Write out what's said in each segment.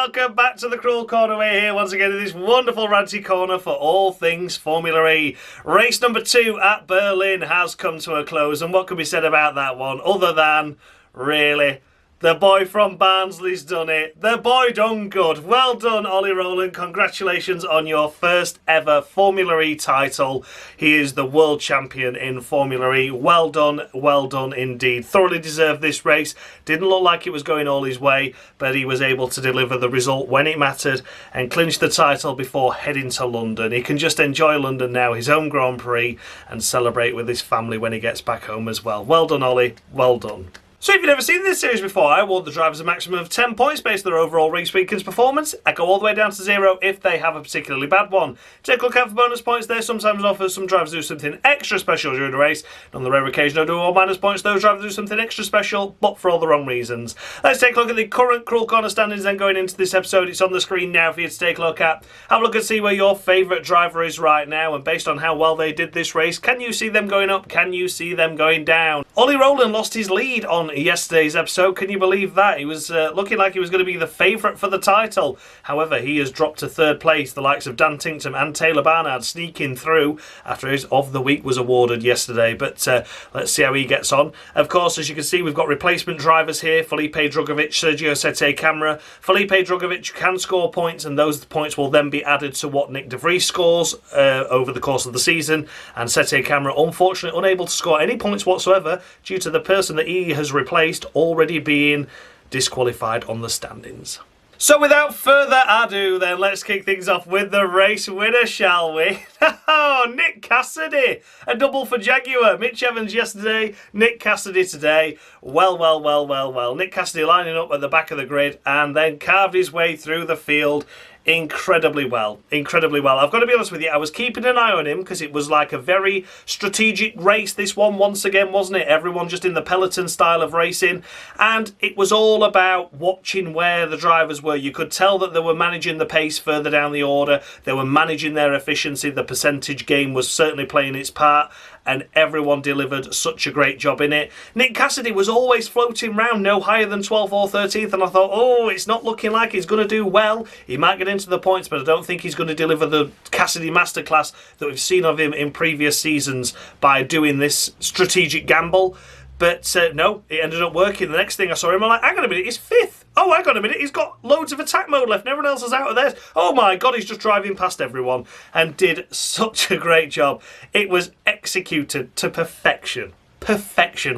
welcome back to the Cruel Corner. We're here once again in this wonderful ranty corner for all things Formula E. Race number 2 at Berlin has come to a close, and what can be said about that one other than, really, the boy from Barnsley's done it. The boy done good. Well done, Ollie Rowland. Congratulations on your first ever Formula E title. He is the world champion in Formula E. Well done indeed. Thoroughly deserved this race. Didn't look like it was going all his way, but he was able to deliver the result when it mattered and clinch the title before heading to London. He can just enjoy London now, his home Grand Prix, and celebrate with his family when he gets back home as well. Well done, Ollie. Well done. So if you've never seen this series before, I award the drivers a maximum of 10 points based on their overall race weekend's performance. I go all the way down to 0 if they have a particularly bad one. Take a look out for bonus points. There sometimes offers some drivers do something extra special during the race. And on the rare occasion I do all minus points, those drivers do something extra special, but for all the wrong reasons. Let's take a look at the current Cruel Corner standings then going into this episode. It's on the screen now for you to take a look at. Have a look and see where your favourite driver is right now, and based on how well they did this race, can you see them going up? Can you see them going down? Ollie Rowland lost his lead on yesterday's episode. Can you believe that? He was looking like he was going to be the favourite for the title. However, he has dropped to third place. The likes of Dan Tinctum and Taylor Barnard sneaking through after his of the week was awarded yesterday. But let's see how he gets on. Of course, as you can see, we've got replacement drivers here. Felipe Drugovich, Sergio Sette Camara. Felipe Drugovich can score points, and those points will then be added to what Nick De Vries scores over the course of the season. And Sette Camara, unfortunately, unable to score any points whatsoever due to the person that he has replaced already being disqualified on the standings. So without further ado then, let's kick things off with the race winner, shall we? Oh, Nick Cassidy! A double for Jaguar. Mitch Evans yesterday, Nick Cassidy today. Well. Nick Cassidy lining up at the back of the grid and then carved his way through the field incredibly well. I've got to be honest with you, I was keeping an eye on him because it was like a very strategic race, this one, once again, wasn't it? Everyone just in the peloton style of racing, and it was all about watching where the drivers were. You could tell that they were managing the pace further down the order, they were managing their efficiency, the percentage game was certainly playing its part, and everyone delivered such a great job in it. Nick Cassidy was always floating round no higher than 12th or 13th, and I thought, oh, it's not looking like he's going to do well. He might get into the points, but I don't think he's going to deliver the Cassidy masterclass that we've seen of him in previous seasons by doing this strategic gamble. But no, it ended up working. The next thing I saw him, I'm like, hang on a minute, he's 5th. Oh, hang on a minute, he's got loads of attack mode left and everyone else is out of theirs. Oh my God, he's just driving past everyone and did such a great job. It was executed to perfection.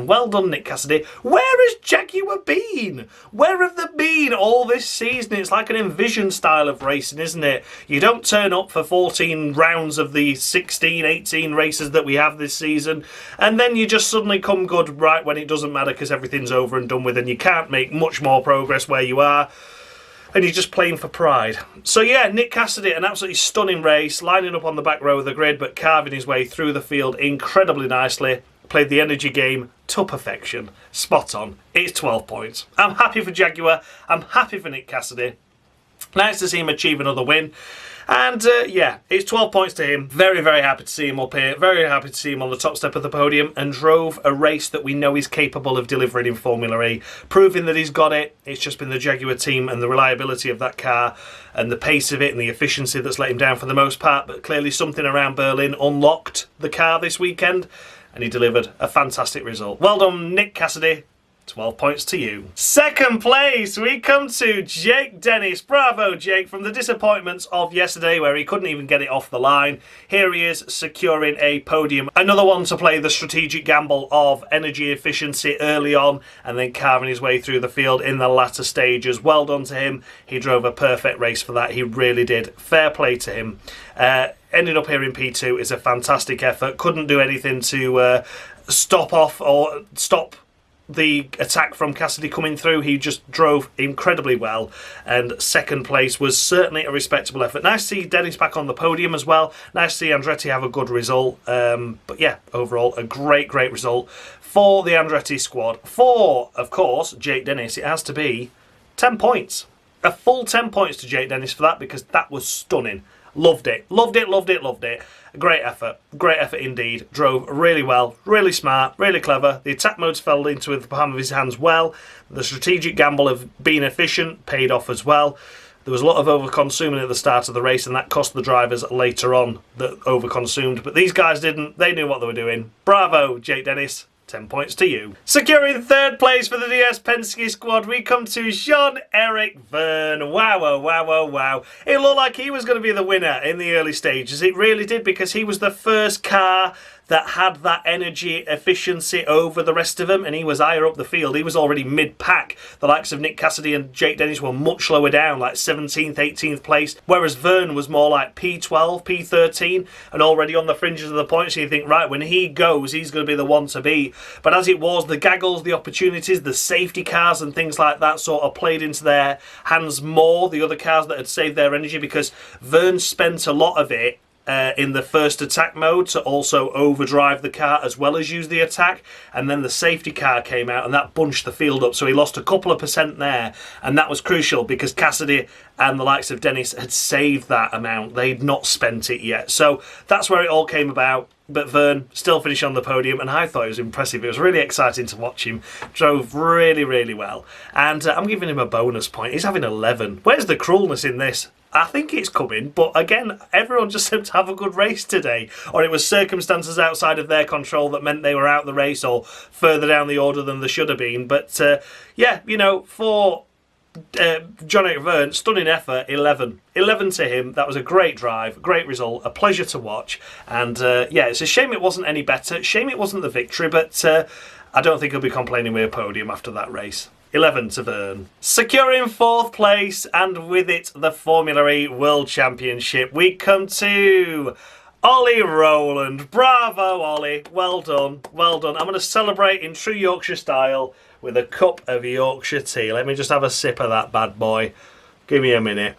Well done, Nick Cassidy. Where has Jaguar been? Where have they been all this season? It's like an Envision style of racing, isn't it? You don't turn up for 14 rounds of the 16, 18 races that we have this season, and then you just suddenly come good right when it doesn't matter because everything's over and done with and you can't make much more progress where you are. And you're just playing for pride. So yeah, Nick Cassidy, an absolutely stunning race, lining up on the back row of the grid, but carving his way through the field incredibly nicely. Played the energy game to perfection. Spot on. It's 12 points. I'm happy for Jaguar. I'm happy for Nick Cassidy. Nice to see him achieve another win. And yeah, it's 12 points to him. Very happy to see him up here. Very happy to see him on the top step of the podium and drove a race that we know he's capable of delivering in Formula E. Proving that he's got it. It's just been the Jaguar team and the reliability of that car and the pace of it and the efficiency that's let him down for the most part. But clearly something around Berlin unlocked the car this weekend and he delivered a fantastic result. Well done, Nick Cassidy. 12 points to you. Second place, we come to Jake Dennis. Bravo, Jake, from the disappointments of yesterday where he couldn't even get it off the line. Here he is securing a podium. Another one to play the strategic gamble of energy efficiency early on and then carving his way through the field in the latter stages. Well done to him. He drove a perfect race for that. He really did. Fair play to him. Ended up here in P2 is a fantastic effort. Couldn't do anything to stop the attack from Cassidy coming through. He just drove incredibly well, and second place was certainly a respectable effort. Nice to see Dennis back on the podium as well. Nice to see Andretti have a good result. But yeah, overall a great result for the Andretti squad. For, of course, Jake Dennis, it has to be 10 points. A full 10 points to Jake Dennis for that, because that was stunning. Loved it. Great effort indeed. Drove really well, really smart, really clever. The attack modes fell into the palm of his hands well. The strategic gamble of being efficient paid off as well. There was a lot of over-consuming at the start of the race, and that cost the drivers later on that over-consumed. But these guys didn't. They knew what they were doing. Bravo, Jake Dennis. 10 points to you. Securing third place for the DS Penske squad, we come to Jean-Eric Vergne. Wow, oh, wow, oh, wow. It looked like he was going to be the winner in the early stages. It really did, because he was the first car that had that energy efficiency over the rest of them, and he was higher up the field. He was already mid-pack. The likes of Nick Cassidy and Jake Dennis were much lower down, like 17th, 18th place, whereas Vergne was more like P12, P13, and already on the fringes of the points. So you think, right, when he goes, he's going to be the one to beat. But as it was, the gaggles, the opportunities, the safety cars and things like that sort of played into their hands more, the other cars that had saved their energy, because Vergne spent a lot of it in the first attack mode to also overdrive the car as well as use the attack, and then the safety car came out and that bunched the field up, so he lost a couple of percent there, and that was crucial because Cassidy and the likes of Dennis had saved that amount. They'd not spent it yet, so that's where it all came about. But Vergne still finished on the podium, and I thought it was impressive. It was really exciting to watch him. Drove really, really well. And I'm giving him a bonus point. He's having 11. Where's the cruelness in this? I think it's coming, but again, everyone just seemed to have a good race today. Or it was circumstances outside of their control that meant they were out the race or further down the order than they should have been. But yeah, you know, for Jean-Eric Vergne, stunning effort, 11. 11 to him. That was a great drive, great result, a pleasure to watch. And yeah, it's a shame it wasn't any better. Shame it wasn't the victory, but I don't think he'll be complaining with a podium after that race. 11 to Vergne. Securing fourth place, and with it the Formula E World Championship, we come to Ollie Rowland. Bravo, Ollie. Well done. Well done. I'm going to celebrate in true Yorkshire style with a cup of Yorkshire tea. Let me just have a sip of that bad boy. Give me a minute.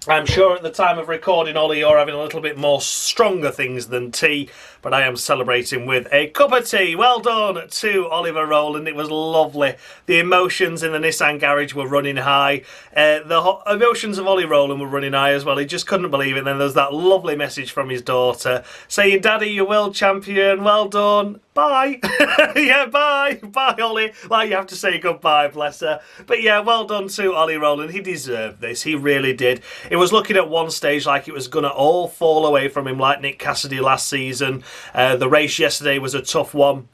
I'm sure at the time of recording, Ollie, you're having a little bit more stronger things than tea, but I am celebrating with a cup of tea. Well done to Oliver Rowland. It was lovely. The emotions in the Nissan garage were running high. The emotions of Ollie Rowland were running high as well. He just couldn't believe it. And then there's that lovely message from his daughter saying, "Daddy, you're world champion. Well done. Bye." Yeah, bye. Bye, Ollie. Like, you have to say goodbye, bless her. But yeah, well done to Ollie Rowland. He deserved this. He really did. It was looking at one stage like it was going to all fall away from him, like Nick Cassidy last season. The race yesterday was a tough one.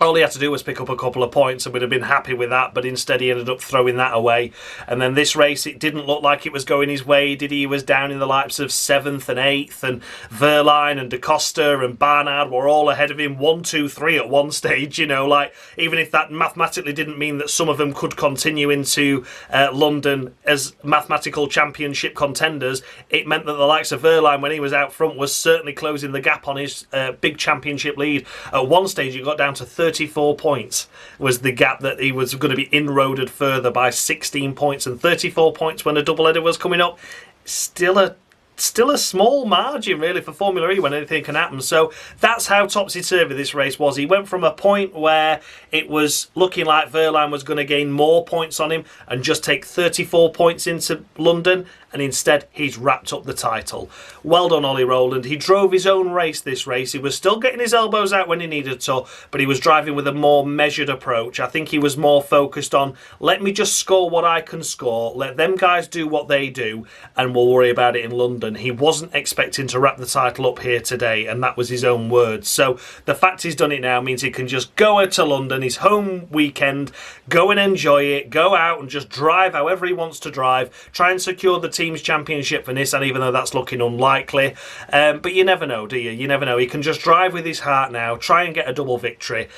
All he had to do was pick up a couple of points and we'd have been happy with that, but instead he ended up throwing that away. And then this race, it didn't look like it was going his way, did he? He was down in the likes of 7th and 8th, and Verline and DaCosta and Barnard were all ahead of him 1, 2, 3 at one stage, you know, like, even if that mathematically didn't mean that some of them could continue into London as mathematical championship contenders, it meant that the likes of Verline, when he was out front, was certainly closing the gap on his big championship lead. At one stage it got down to 34 points was the gap that he was going to be inroaded further by 16 points, and 34 points when a doubleheader was coming up. Still a small margin really for Formula E when anything can happen. So that's how topsy-turvy this race was. He went from a point where it was looking like Verline was going to gain more points on him and just take 34 points into London, and instead he's wrapped up the title. Well done, Ollie Rowland. He drove his own race this race. He was still getting his elbows out when he needed to, but he was driving with a more measured approach. I think he was more focused on, let me just score what I can score, let them guys do what they do, and we'll worry about it in London. He wasn't expecting to wrap the title up here today, and that was his own words. So the fact he's done it now means he can just go out to London, his home weekend, go and enjoy it, go out and just drive however he wants to drive, try and secure the team's championship for Nissan, even though that's looking unlikely. But you never know, do you? You never know. He can just drive with his heart now, try and get a double victory.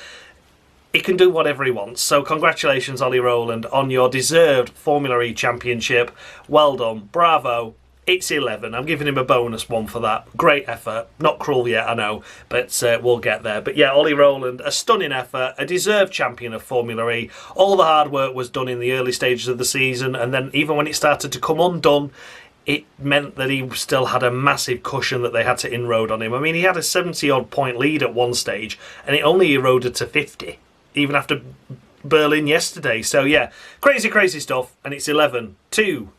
He can do whatever he wants. So congratulations, Ollie Rowland, on your deserved Formula E championship. Well done. Bravo. It's 11. I'm giving him a bonus one for that. Great effort. Not cruel yet, I know, but we'll get there. But yeah, Ollie Rowland, a stunning effort, a deserved champion of Formula E. All the hard work was done in the early stages of the season, and then even when it started to come undone, it meant that he still had a massive cushion that they had to inroad on him. I mean, he had a 70-odd point lead at one stage, and it only eroded to 50, even after Berlin yesterday. So yeah, crazy, crazy stuff, and it's 11-2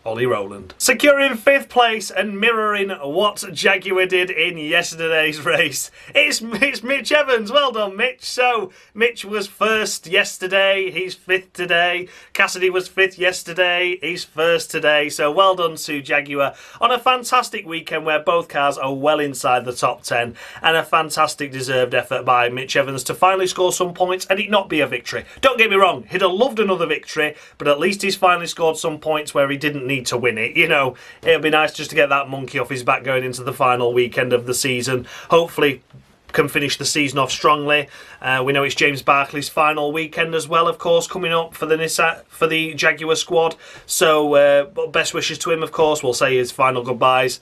Ollie Rowland. Securing 5th place and mirroring what Jaguar did in yesterday's race. It's Mitch Evans. Well done, Mitch. So, Mitch was 1st yesterday. He's 5th today. Cassidy was 5th yesterday. He's 1st today. So, well done to Jaguar on a fantastic weekend where both cars are well inside the top 10 and a fantastic deserved effort by Mitch Evans to finally score some points and it not be a victory. Don't get me wrong, he'd have loved another victory, but at least he's finally scored some points where he didn't need to win it. You know, it'll be nice just to get that monkey off his back going into the final weekend of the season. Hopefully can finish the season off strongly. We know it's James Barclay's final weekend as well, of course, coming up for the Jaguar squad. So best wishes to him, of course. We'll say his final goodbyes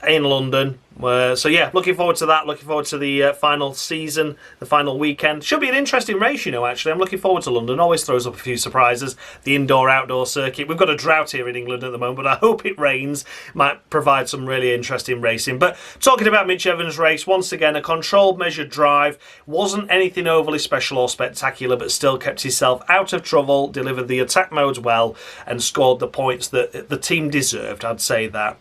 in London. So yeah, looking forward to that. Looking forward to the final season, the final weekend. Should be an interesting race, you know, actually. I'm looking forward to London. Always throws up a few surprises. The indoor-outdoor circuit. We've got a drought here in England at the moment, but I hope it rains. Might provide some really interesting racing. But talking about Mitch Evans' race, once again, a controlled, measured drive. Wasn't anything overly special or spectacular, but still kept himself out of trouble, delivered the attack modes well, and scored the points that the team deserved. I'd say that.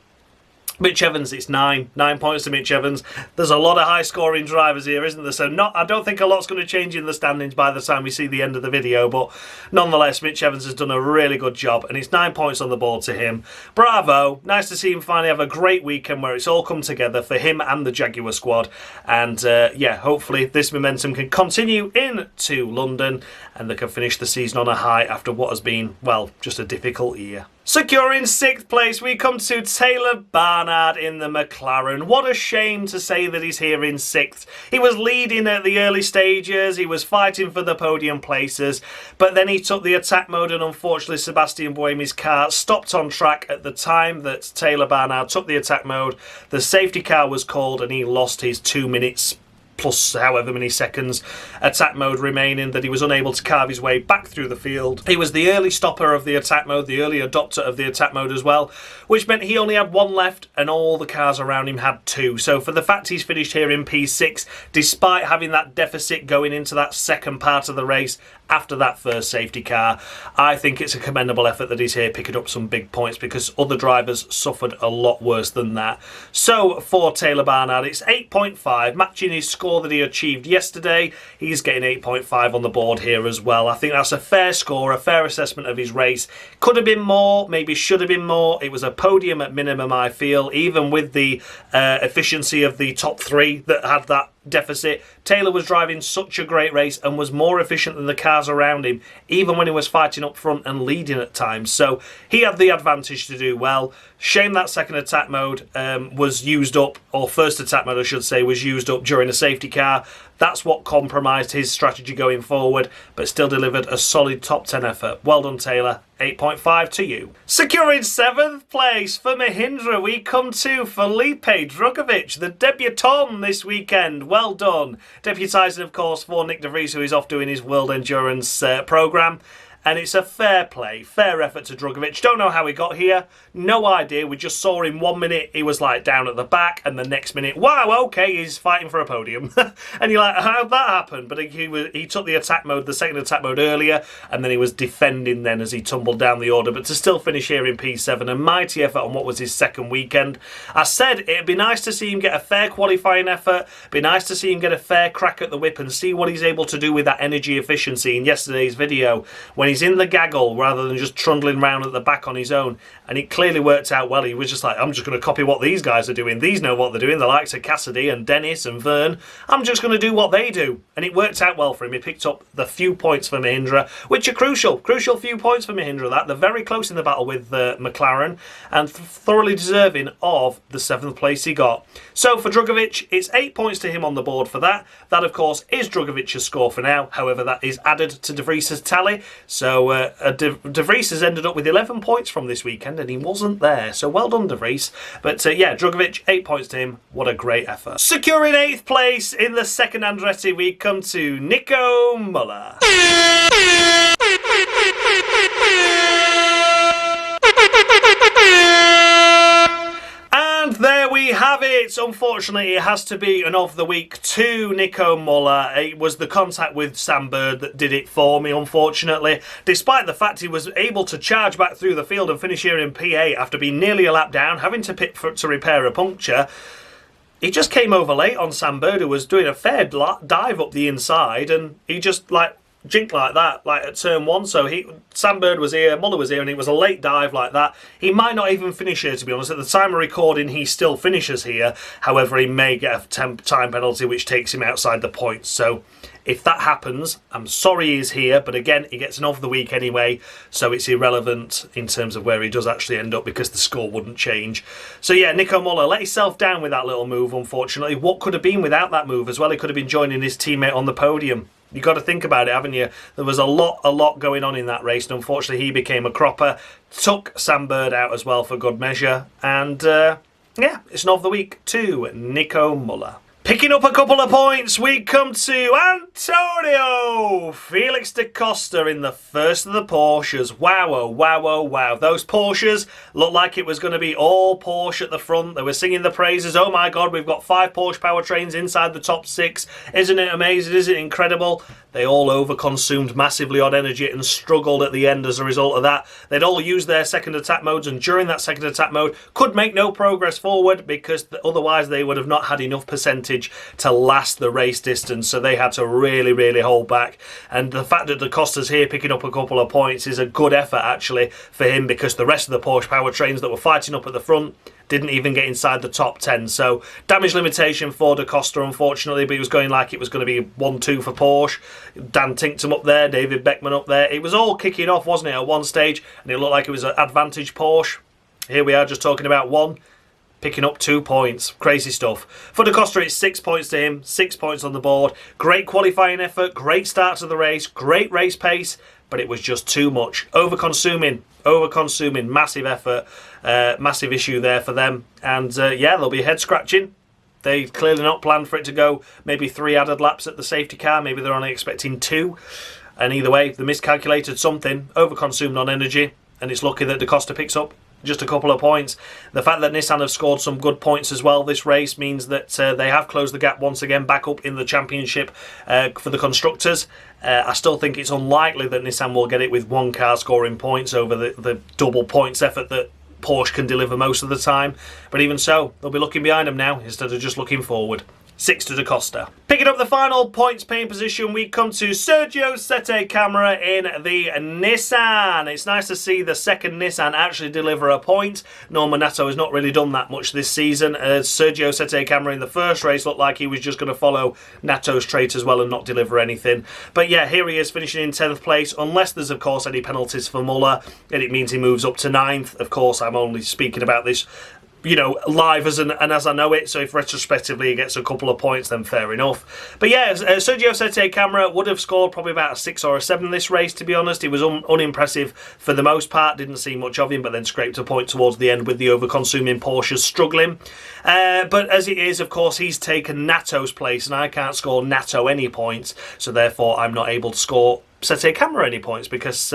Mitch Evans, it's 9 points to Mitch Evans. There's a lot of high-scoring drivers here, isn't there? So I don't think a lot's going to change in the standings by the time we see the end of the video. But nonetheless, Mitch Evans has done a really good job, and it's 9 points on the board to him. Bravo! Nice to see him finally have a great weekend where it's all come together for him and the Jaguar squad. And yeah, hopefully this momentum can continue into London, and they can finish the season on a high after what has been, well, just a difficult year. Securing 6th place, we come to Taylor Barnard in the McLaren. What a shame to say that he's here in 6th. He was leading at the early stages, he was fighting for the podium places, but then he took the attack mode and unfortunately Sebastian Buemi's car stopped on track at the time that Taylor Barnard took the attack mode. The safety car was called and he lost his 2 minutes plus however many seconds attack mode remaining, that he was unable to carve his way back through the field. He was the early stopper of the attack mode, the early adopter of the attack mode as well, which meant he only had 1 left and all the cars around him had 2. So for the fact he's finished here in P6, despite having that deficit going into that second part of the race after that first safety car, I think it's a commendable effort that he's here picking up some big points because other drivers suffered a lot worse than that. So for Taylor Barnard, it's 8.5, matching his score that he achieved yesterday. He's getting 8.5 on the board here as well. I think that's a fair score, a fair assessment of his race. Could have been more, maybe should have been more. It was a podium at minimum, I feel, even with the efficiency of the top 3 that had that deficit. Taylor was driving such a great race and was more efficient than the cars around him, even when he was fighting up front and leading at times. So he had the advantage to do well. Shame that second attack mode was used up, or first attack mode I should say, was used up during a safety car. That's what compromised his strategy going forward, but still delivered a solid top 10 effort. Well done, Taylor. 8.5 to you. Securing 7th place for Mahindra, we come to Felipe Drugovich, the debutant this weekend. Well done. Deputising, of course, for Nick De Vries, who is off doing his World Endurance programme. And it's a fair play, fair effort to Drugovich. Don't know how he got here. No idea. We just saw him 1 minute, he was like down at the back, and the next minute, wow, okay, he's fighting for a podium. And you're like, how'd that happen? But he took the attack mode, the second attack mode earlier, and then he was defending then as he tumbled down the order. But to still finish here in P7, a mighty effort on what was his second weekend. I said it'd be nice to see him get a fair qualifying effort, be nice to see him get a fair crack at the whip and see what he's able to do with that energy efficiency in yesterday's video, when he's in the gaggle rather than just trundling around at the back on his own. And it clearly worked out well. He was just like, I'm just going to copy what these guys are doing. These know what they're doing. The likes of Cassidy and Dennis and Vern. I'm just going to do what they do. And it worked out well for him. He picked up the few points for Mahindra, which are crucial. Crucial few points for Mahindra. That they're very close in the battle with McLaren and thoroughly deserving of the 7th place he got. So for Drugovich, it's 8 points to him on the board for that. That, of course, is Drugovich's score for now. However, that is added to De Vries' tally. So De Vries has ended up with 11 points from this weekend, and he wasn't there. So well done, De Vries. But yeah, Drugovich, 8 points to him. What a great effort. Securing 8th place in the second Andretti, we come to Nico Muller. And there we have have it. Unfortunately, it has to be an of the week to Nico Muller. It was the contact with Sam Bird that did it for me, unfortunately. Despite the fact he was able to charge back through the field and finish here in P8 after being nearly a lap down, having to pit to repair a puncture, he just came over late on Sam Bird, who was doing a fair dive up the inside, and he just jinked like that, like at turn 1. So Sam Bird was here, Muller was here, and it was a late dive like that. He might not even finish here, to be honest. At the time of recording, he still finishes here. However, he may get a time penalty, which takes him outside the points. So if that happens, I'm sorry he's here, but again, he gets an of the week anyway, so it's irrelevant in terms of where he does actually end up because the score wouldn't change. So yeah, Nico Muller let himself down with that little move, unfortunately. What could have been without that move as well? He could have been joining his teammate on the podium. You've got to think about it, haven't you? There was a lot going on in that race, and unfortunately he became a cropper, took Sam Bird out as well for good measure, and yeah, it's an of the week to Nico Muller. Picking up a couple of points, we come to Antonio Felix da Costa in the first of the Porsches. Wow, oh, wow, oh, wow. Those Porsches looked like it was going to be all Porsche at the front. They were singing the praises. Oh my God, we've got 5 Porsche powertrains inside the top 6. Isn't it amazing? Isn't it incredible? They all overconsumed massively on energy and struggled at the end as a result of that. They'd all used their second attack modes, and during that second attack mode could make no progress forward because otherwise they would have not had enough percentage to last the race distance. So they had to really hold back. And the fact that Da Costa's here picking up a couple of points is a good effort actually for him, because the rest of the Porsche powertrains that were fighting up at the front didn't even get inside the top 10. So damage limitation for Da Costa, unfortunately, but he was going like it was going to be 1-2 for Porsche. Dan Tinktum up there, David Beckman up there. It was all kicking off, wasn't it, at one stage, and it looked like it was an advantage Porsche. Here we are just talking about 1, picking up 2 points. Crazy stuff. For Da Costa, it's 6 points to him, 6 points on the board. Great qualifying effort, great start to the race, great race pace, but it was just too much. Overconsuming, massive effort, massive issue there for them. And yeah, they'll be head scratching. They clearly not planned for it to go maybe 3 added laps at the safety car. Maybe they're only expecting 2. And either way, they miscalculated something, overconsumed on energy, and it's lucky that Da Costa picks up just a couple of points. The fact that Nissan have scored some good points as well this race means that they have closed the gap once again back up in the championship for the constructors. I still think it's unlikely that Nissan will get it with one car scoring points over the double points effort that Porsche can deliver most of the time. But even so, they'll be looking behind them now instead of just looking forward. 6 to Da Costa. Picking up the final points paying position, we come to Sergio Sette Camara in the Nissan. It's nice to see the second Nissan actually deliver a point. Norman Nato has not really done that much this season. Sergio Sette Camara in the first race looked like he was just going to follow Nato's trait as well and not deliver anything. But yeah, here he is finishing in 10th place, unless there's of course any penalties for Muller, and it means he moves up to 9th. Of course, I'm only speaking about this, you know, live and as I know it, so if retrospectively he gets a couple of points, then fair enough. But yeah, Sergio Sette Camara would have scored probably about a 6 or a 7 this race, to be honest. He was unimpressive for the most part, didn't see much of him, but then scraped a point towards the end with the over-consuming Porsches struggling. But as it is, of course, he's taken Nato's place, and I can't score Nato any points, so therefore I'm not able to score Sette Camara any points, because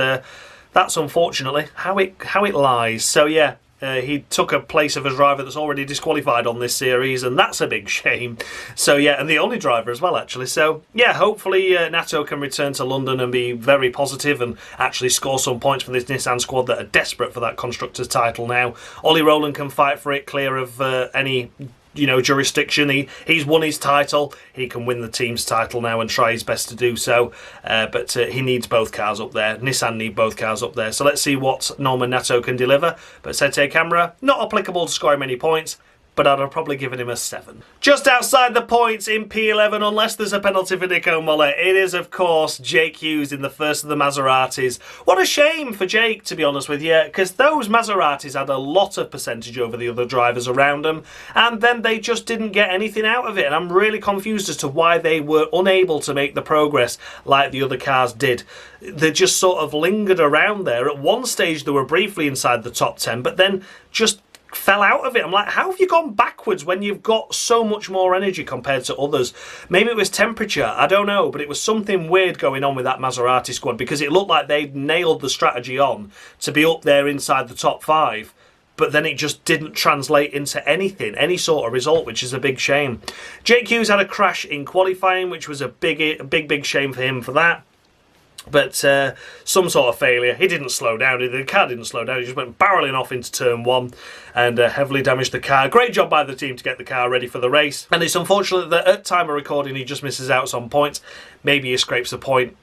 that's unfortunately how it lies. So yeah, he took a place of a driver that's already disqualified on this series, and that's a big shame. So yeah, and the only driver as well, actually. So yeah, hopefully Nato can return to London and be very positive and actually score some points for this Nissan squad that are desperate for that Constructors' title now. Ollie Rowland can fight for it, clear of any jurisdiction. He's won his title. He can win the team's title now and try his best to do so. But he needs both cars up there. Nissan need both cars up there. So let's see what Norman Nato can deliver. But Sette Camara, not applicable to scoring many points, but I'd have probably given him a 7. Just outside the points in P11, unless there's a penalty for Nico Muller, it is, of course, Jake Hughes in the first of the Maseratis. What a shame for Jake, to be honest with you, because those Maseratis had a lot of percentage over the other drivers around them, and then they just didn't get anything out of it, and I'm really confused as to why they were unable to make the progress like the other cars did. They just sort of lingered around there. At one stage, they were briefly inside the top 10, but then just fell out of it. I'm like, how have you gone backwards when you've got so much more energy compared to others? Maybe it was temperature, I don't know, but it was something weird going on with that Maserati squad, because it looked like they'd nailed the strategy on to be up there inside the top 5. but then it just didn't translate into anything, any sort of result, which is a big shame. Jake Hughes had a crash in qualifying, which was a big shame for him for that. But some sort of failure. He didn't slow down. The car didn't slow down. He just went barreling off into turn 1 and heavily damaged the car. Great job by the team to get the car ready for the race. And it's unfortunate that at time of recording he just misses out on points. Maybe he scrapes a point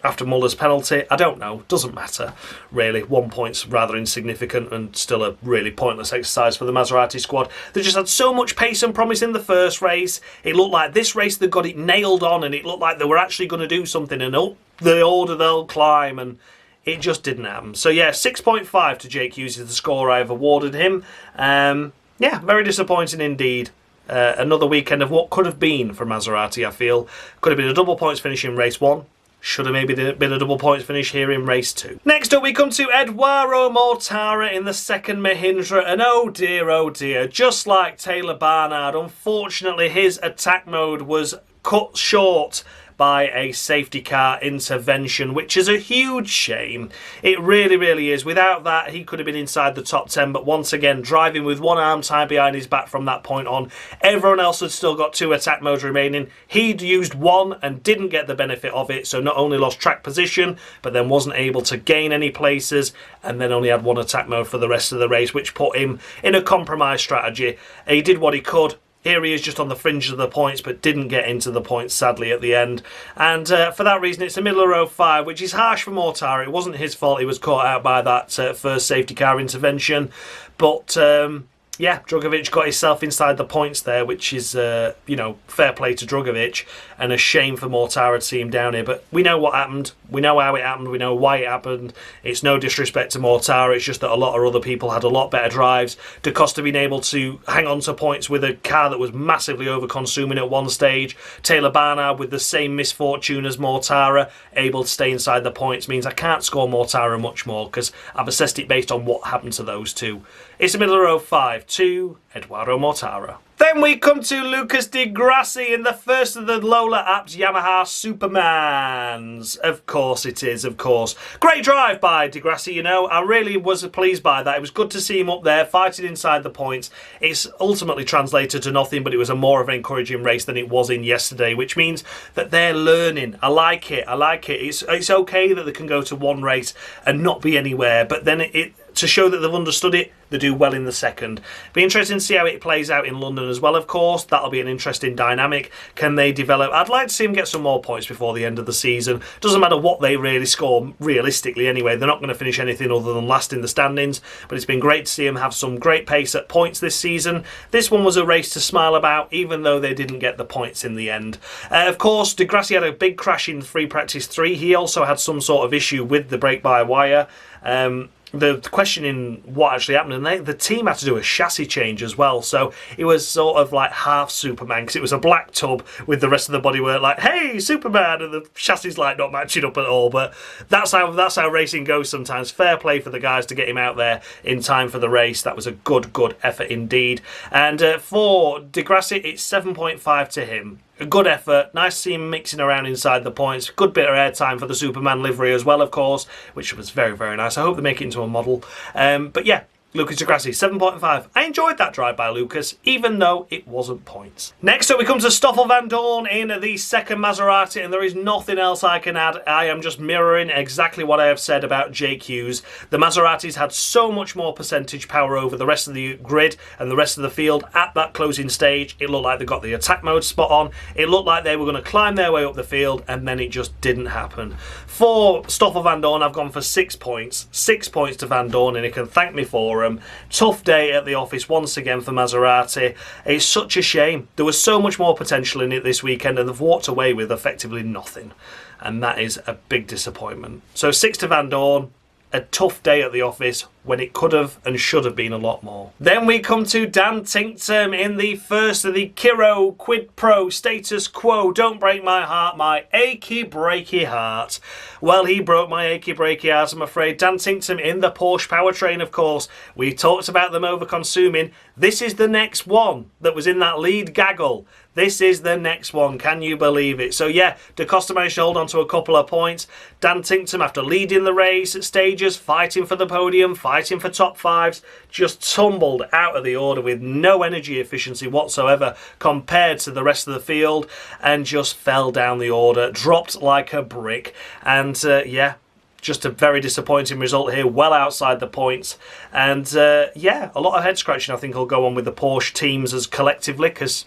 after Muller's penalty. I don't know. Doesn't matter, really. 1 point's rather insignificant and still a really pointless exercise for the Maserati squad. They just had so much pace and promise in the first race. It looked like this race they got it nailed on, and it looked like they were actually going to do something, and up the order they'll climb, and it just didn't happen. So yeah, 6.5 to Jake Hughes is the score I've awarded him. Yeah, very disappointing indeed. Another weekend of what could have been for Maserati, I feel. Could have been a double points finish in race 1. Should have maybe been a double points finish here in race 2. Next up we come to Edoardo Mortara in the second Mahindra, and oh dear, just like Taylor Barnard, unfortunately his attack mode was cut short by a safety car intervention, which is a huge shame. It really is. Without that, he could have been inside the top 10, but once again, driving with one arm tied behind his back from that point on. Everyone else had still got 2 attack modes remaining. He'd used 1 and didn't get the benefit of it, so not only lost track position, but then wasn't able to gain any places, and then only had 1 attack mode for the rest of the race, which put him in a compromise strategy. He did what he could. Here he is just on the fringe of the points, but didn't get into the points, sadly, at the end. And for that reason, it's a middle of row 5, which is harsh for Mortara. It wasn't his fault he was caught out by that first safety car intervention. But yeah, Drugovich got himself inside the points there, which is, you know, fair play to Drugovich, and a shame for Mortara to see him down here. But we know what happened. We know how it happened. We know why it happened. It's no disrespect to Mortara. It's just that a lot of other people had a lot better drives. Da Costa being able to hang on to points with a car that was massively over-consuming at one stage. Taylor Barnard with the same misfortune as Mortara, able to stay inside the points, means I can't score Mortara much more because I've assessed it based on what happened to those two. It's a middle of row 5 to Edoardo Mortara. Then we come to Lucas Di Grassi in the first of the Lola Apps Yamaha Supermans. Of course it is, of course. Great drive by Di Grassi, you know. I really was pleased by that. It was good to see him up there fighting inside the points. It's ultimately translated to nothing, but it was a more of an encouraging race than it was in yesterday, which means that they're learning. I like it. I like it. It's okay that they can go to one race and not be anywhere, but then to show that they've understood it, they do well in the second. Be interesting to see how it plays out in London as well, of course. That'll be an interesting dynamic. Can they develop? I'd like to see them get some more points before the end of the season. Doesn't matter what they really score, realistically anyway. They're not going to finish anything other than last in the standings, but it's been great to see them have some great pace at points this season. This one was a race to smile about, even though they didn't get the points in the end. Of course, Di Grassi had a big crash in free practice 3. He also had some sort of issue with the brake-by-wire. The questioning what actually happened, and the team had to do a chassis change as well, so it was sort of like half Superman, because it was a black tub with the rest of the bodywork like, hey, Superman, and the chassis like not matching up at all. But that's how racing goes sometimes. Fair play for the guys to get him out there in time for the race. That was a good effort indeed. And for Di Grassi, it's 7.5 to him. A good effort. Nice to see him mixing around inside the points. Good bit of airtime for the Superman livery as well, of course, which was very nice. I hope they make it into a model. But yeah, Lucas Di Grassi, 7.5. I enjoyed that drive by Lucas, even though it wasn't points. Next up, we come to Stoffel Vandoorne in the second Maserati, and there is nothing else I can add. I am just mirroring exactly what I have said about Jake Hughes. The Maseratis had so much more percentage power over the rest of the grid and the rest of the field at that closing stage. It looked like they got the attack mode spot on. It looked like they were going to climb their way up the field, and then it just didn't happen. For Stoffel Vandoorne, I've gone for 6 points. 6 points to Vandoorne, and he can thank me for them. Tough day at the office once again for Maserati. It's such a shame. There was so much more potential in it this weekend, and they've walked away with effectively nothing. And that is a big disappointment. So 6 to Vandoorne. A tough day at the office when it could have and should have been a lot more. Then we come to Dan Tinctum in the first of the Kiro Quid Pro Status Quo. Don't break my heart, my achy breaky heart. Well, he broke my achy breaky heart, I'm afraid. Dan Tinctum in the Porsche powertrain, of course. We talked about them over-consuming. This is the next one that was in that lead gaggle. This is the next one. Can you believe it? So yeah, Da Costa managed to hold on to a couple of points. Dan Tinctum, after leading the race at stages, fighting for the podium, fighting fighting for top fives, just tumbled out of the order with no energy efficiency whatsoever compared to the rest of the field, and just fell down the order, dropped like a brick, and yeah, just a very disappointing result here, well outside the points. And yeah, a lot of head scratching I think will go on with the Porsche teams as collectively, because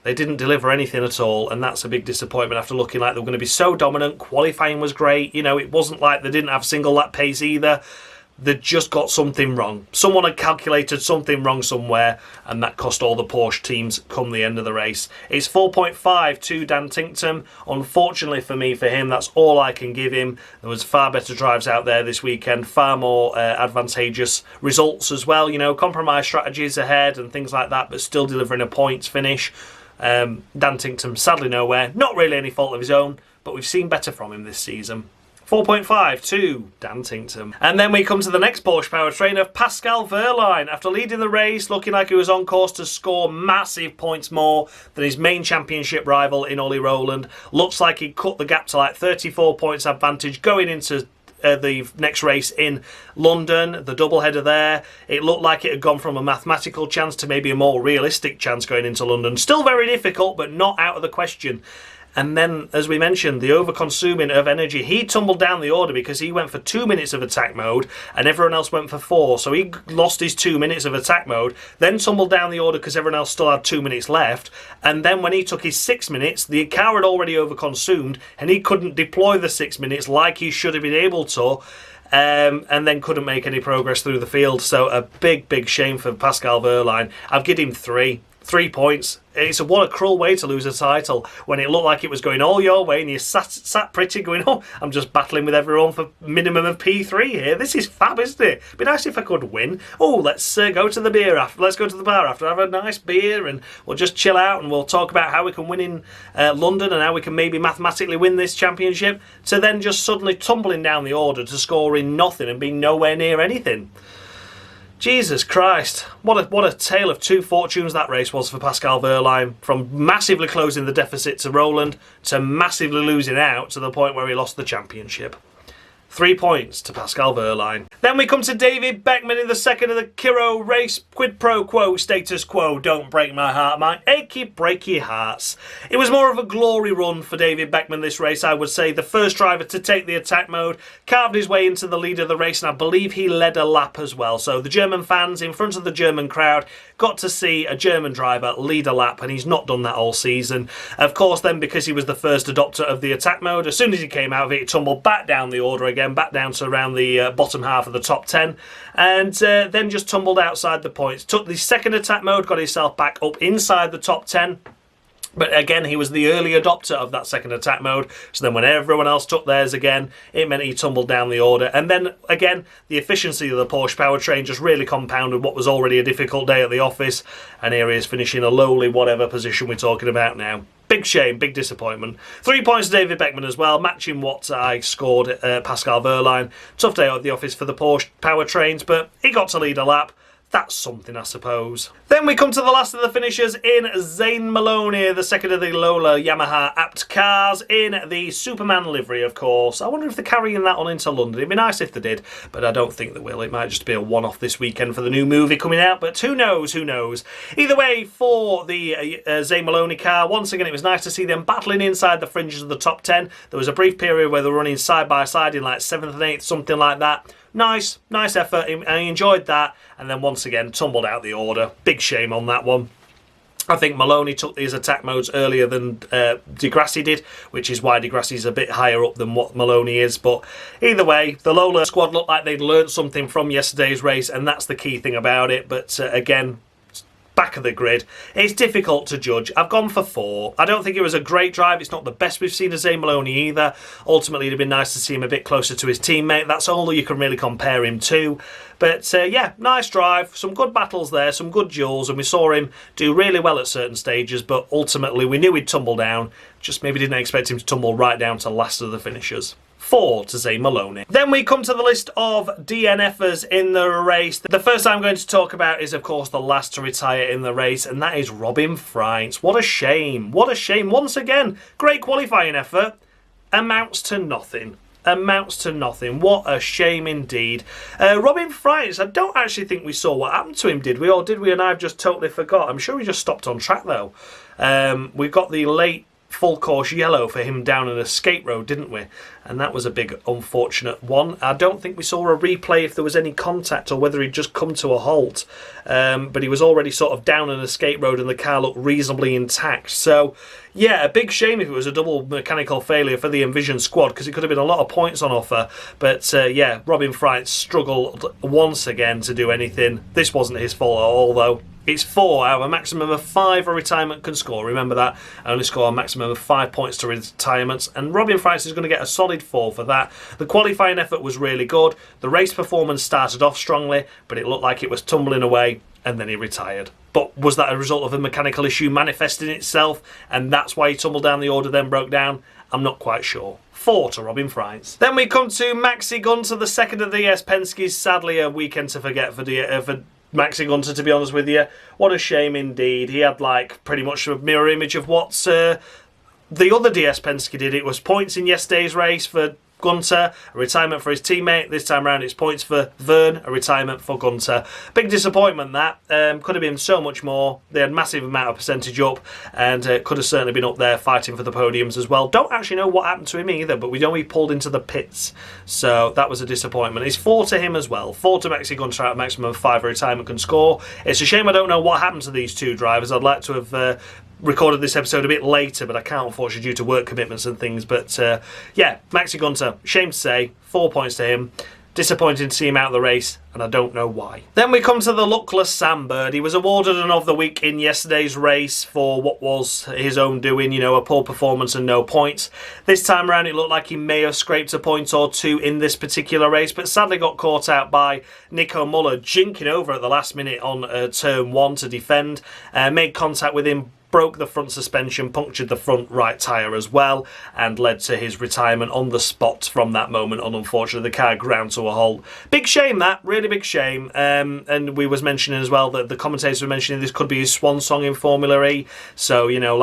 they didn't deliver anything at all, and that's a big disappointment after looking like they were going to be so dominant. Qualifying was great, you know, it wasn't like they didn't have single lap pace either. They just got something wrong. Someone had calculated something wrong somewhere, and that cost all the Porsche teams come the end of the race. It's 4.5 to Dan Tinctum. Unfortunately for me, for him, that's all I can give him. There was far better drives out there this weekend, far more advantageous results as well. You know, compromise strategies ahead and things like that, but still delivering a points finish. Dan Tinctum, sadly nowhere. Not really any fault of his own, but we've seen better from him this season. 4.5 to Dan Tinctum. And then we come to the next Porsche powertrain of Pascal Wehrlein. After leading the race, looking like he was on course to score massive points more than his main championship rival in Ollie Rowland. Looks like he cut the gap to like 34 points advantage going into the next race in London, the doubleheader there. It looked like it had gone from a mathematical chance to maybe a more realistic chance going into London. Still very difficult, but not out of the question. And then, as we mentioned, the over-consuming of energy. He tumbled down the order because he went for 2 minutes of attack mode and everyone else went for 4. So he lost his 2 minutes of attack mode, then tumbled down the order because everyone else still had 2 minutes left. And then when he took his 6 minutes, the car had already over-consumed and he couldn't deploy the 6 minutes like he should have been able to. And then couldn't make any progress through the field. So a big, big shame for Pascal Wehrlein. I've given him 3 points. What a cruel way to lose a title when it looked like it was going all your way and you sat pretty going, oh, I'm just battling with everyone for minimum of P3 here. This is fab, isn't it? It'd be nice if I could win. Oh, let's go to the beer after. Let's go to the bar after, have a nice beer, and we'll just chill out and we'll talk about how we can win in London and how we can maybe mathematically win this championship, to then just suddenly tumbling down the order to scoring nothing and being nowhere near anything. Jesus Christ, what a tale of two fortunes that race was for Pascal Wehrlein, from massively closing the deficit to Rowland to massively losing out to the point where he lost the championship. 3 points to Pascal Wehrlein. Then we come to David Beckman in the second of the Kiro race. Quid pro quo, status quo, don't break my heart, my achy breaky hearts. It was more of a glory run for David Beckman this race, I would say. The first driver to take the attack mode, carved his way into the lead of the race, and I believe he led a lap as well. So the German fans in front of the German crowd got to see a German driver lead a lap, and he's not done that all season. Of course, then, because he was the first adopter of the attack mode, as soon as he came out of it, he tumbled back down the order again, back down to around the bottom half of the top 10, and then just tumbled outside the points. Took the second attack mode, got himself back up inside the top 10. But again, he was the early adopter of that second attack mode, so then when everyone else took theirs again, it meant he tumbled down the order. And then, again, the efficiency of the Porsche powertrain just really compounded what was already a difficult day at the office, and here he is finishing a lowly whatever position we're talking about now. Big shame, big disappointment. 3 points to David Beckman as well, matching what I scored Pascal Wehrlein. Tough day at the office for the Porsche powertrains, but he got to lead a lap. That's something, I suppose. Then we come to the last of the finishers in Zane Maloney, the second of the Lola Yamaha Apt cars, in the Superman livery, of course. I wonder if they're carrying that on into London. It'd be nice if they did, but I don't think they will. It might just be a one-off this weekend for the new movie coming out, but who knows, who knows. Either way, for the Zane Maloney car, once again, it was nice to see them battling inside the fringes of the top 10. There was a brief period where they were running side by side in like 7th and 8th, something like that. Nice effort. I enjoyed that, and then once again tumbled out the order. Big shame on that one. I think Maloney took these attack modes earlier than Di Grassi did, which is why Di Grassi's a bit higher up than what Maloney is. But either way, the Lola squad looked like they'd learned something from yesterday's race, and that's the key thing about it. But again, back of the grid. It's difficult to judge. I've gone for 4. I don't think it was a great drive. It's not the best we've seen of Zane Maloney either. Ultimately, it'd have been nice to see him a bit closer to his teammate. That's all you can really compare him to. But yeah, nice drive. Some good battles there, some good duels, and we saw him do really well at certain stages, but ultimately we knew he'd tumble down. Just maybe didn't expect him to tumble right down to last of the finishers. 4 to Zane Maloney. Then we come to the list of DNFers in the race. The first I'm going to talk about is, of course, the last to retire in the race, and that is Robin Freins. What a shame. What a shame. Once again, great qualifying effort. Amounts to nothing. amounts to nothing. What a shame indeed. Robin Fries, I don't actually think we saw what happened to him, did we? Or did we? And I've just totally forgot. I'm sure he just stopped on track though. We got the late full course yellow for him down an escape road, didn't we? And that was a big unfortunate one. I don't think we saw a replay if there was any contact or whether he'd just come to a halt. But he was already sort of down an escape road and the car looked reasonably intact. So yeah, a big shame if it was a double mechanical failure for the Envision squad, because it could have been a lot of points on offer. But yeah, Robin Fright struggled once again to do anything. This wasn't his fault at all though. It's 4 out of a maximum of 5 a retirement can score. Remember that. I only score a maximum of 5 points to retirements. And Robin Price is going to get a solid 4 for that. The qualifying effort was really good. The race performance started off strongly, but it looked like it was tumbling away, and then he retired. But was that a result of a mechanical issue manifesting itself, and that's why he tumbled down the order, then broke down? I'm not quite sure. 4 to Robin Fries. Then we come to Maxi Gunter, the second of the Penske's. Sadly, a weekend to forget for Maxi Gunter, to be honest with you. What a shame indeed. He had like pretty much a mirror image of what the other DS Penske did. It was points in yesterday's race for Gunter, a retirement for his teammate. This time around it's points for Vern, a retirement for Gunter. Big disappointment that. Could have been so much more. They had massive amount of percentage up, and could have certainly been up there fighting for the podiums as well. Don't actually know what happened to him either, but we know he pulled into the pits, so that was a disappointment. It's 4 to him as well. 4 to Maxi Gunter out of maximum of 5 a retirement can score. It's a shame I don't know what happened to these two drivers. I'd like to have recorded this episode a bit later, but I can't, unfortunately, due to work commitments and things. But yeah, Maxi Gunter, shame to say, 4 points to him. Disappointing to see him out of the race, and I don't know why. Then we come to the luckless Sam Bird. He was awarded an of the week in yesterday's race for what was his own doing, you know, a poor performance and no points. This time around it looked like he may have scraped a point or two in this particular race, but sadly got caught out by Nico Muller, jinking over at the last minute on turn 1 to defend. Made contact with him, broke the front suspension, punctured the front right tyre as well, and led to his retirement on the spot from that moment on. Unfortunately, the car ground to a halt. Big shame that, really big shame. And we was mentioning as well that the commentators were mentioning this could be his swan song in Formula E. So, you know,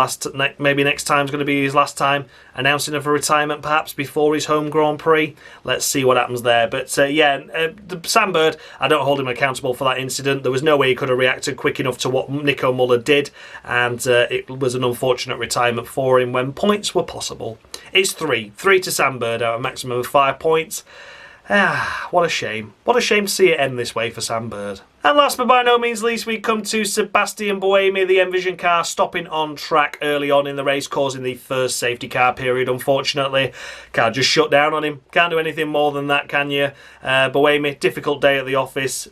maybe next time's going to be his last time announcing of a retirement, perhaps before his home Grand Prix. Let's see what happens there. But yeah, Sam Bird, I don't hold him accountable for that incident. There was no way he could have reacted quick enough to what Nico Muller did, and it was an unfortunate retirement for him when points were possible. It's 3 to Sam Bird out of a maximum of 5 points. What a shame. What a shame to see it end this way for Sam Bird. And last but by no means least, we come to Sebastian Buemi, the Envision car, stopping on track early on in the race, causing the first safety car period, unfortunately. Car just shut down on him. Can't do anything more than that, can you? Buemi, difficult day at the office.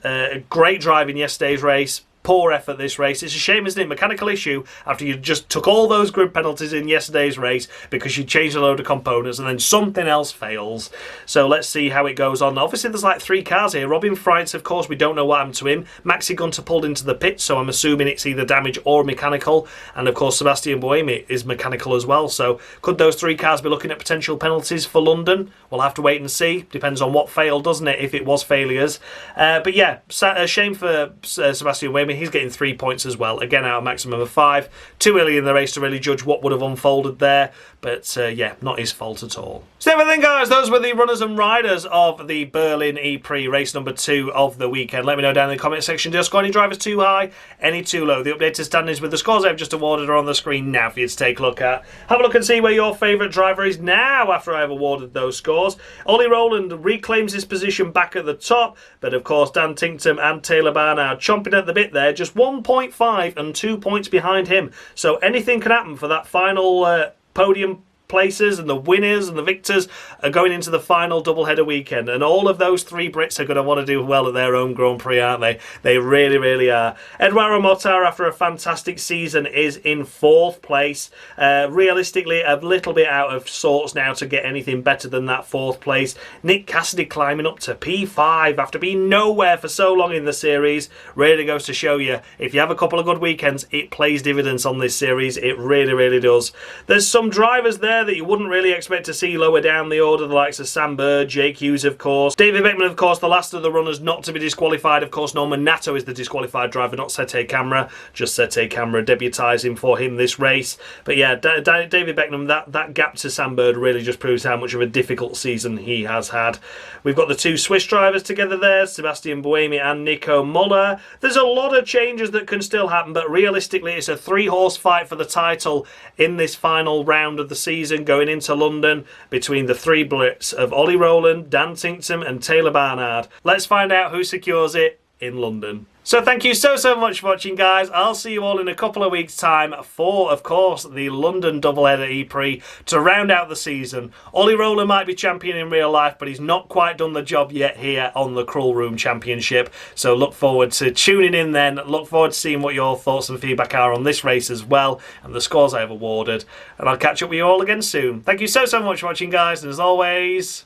Great drive in yesterday's race. Poor effort this race. It's a shame, isn't it? Mechanical issue after you just took all those grid penalties in yesterday's race because you changed a load of components and then something else fails. So let's see how it goes on. Obviously, there's like 3 cars here. Robin Freitz, of course, we don't know what happened to him. Maxi Gunter pulled into the pit, so I'm assuming it's either damage or mechanical. And of course, Sebastian Buemi is mechanical as well. So could those 3 cars be looking at potential penalties for London? We'll have to wait and see. Depends on what failed, doesn't it, if it was failures. But yeah, a shame for Sebastian Buemi. He's getting 3 points as well, again out of a maximum of 5. Too early in the race to really judge what would have unfolded there, but yeah, not his fault at all. So everything, guys, those were the runners and riders of the Berlin E-Prix race number 2 of the weekend. Let me know down in the comment section, do you score any drivers too high, any too low? The updated standings with the scores I've just awarded are on the screen now for you to take a look at. Have a look and see where your favourite driver is now after I've awarded those scores. Ollie Rowland reclaims his position back at the top, but of course Dan Tinktum and Taylor Barr are chomping at the bit there, just 1.5 and 2 points behind him. So anything can happen for that final podium places, and the winners and the victors are going into the final doubleheader weekend, and all of those 3 Brits are going to want to do well at their own Grand Prix, aren't they? They really, really are. Eduardo Mortar, after a fantastic season, is in 4th place. Realistically, a little bit out of sorts now to get anything better than that 4th place. Nick Cassidy climbing up to P5 after being nowhere for so long in the series. Really goes to show you, if you have a couple of good weekends, it plays dividends on this series. It really, really does. There's some drivers there there that you wouldn't really expect to see lower down the order, the likes of Sam Bird, Jake Hughes, of course. David Beckman, of course, the last of the runners not to be disqualified. Of course, Norman Nato is the disqualified driver, not Sete Camara. Just Sete Camara debutising for him this race. But yeah, David Beckman, that gap to Sam Bird really just proves how much of a difficult season he has had. We've got the two Swiss drivers together there, Sebastian Buemi and Nico Muller. There's a lot of changes that can still happen, but realistically it's a three-horse fight for the title in this final round of the season going into London between the three Brits of Ollie Rowland, Dan Tinktum and Taylor Barnard. Let's find out who secures it in London. So thank you so much for watching, guys. I'll see you all in a couple of weeks' time for, of course, the London doubleheader E-Prix to round out the season. Ollie Rowland might be champion in real life, but he's not quite done the job yet here on the Cruel Room Championship. So look forward to tuning in then. Look forward to seeing what your thoughts and feedback are on this race as well and the scores I have awarded. And I'll catch up with you all again soon. Thank you so much for watching, guys. And as always,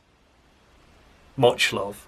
much love.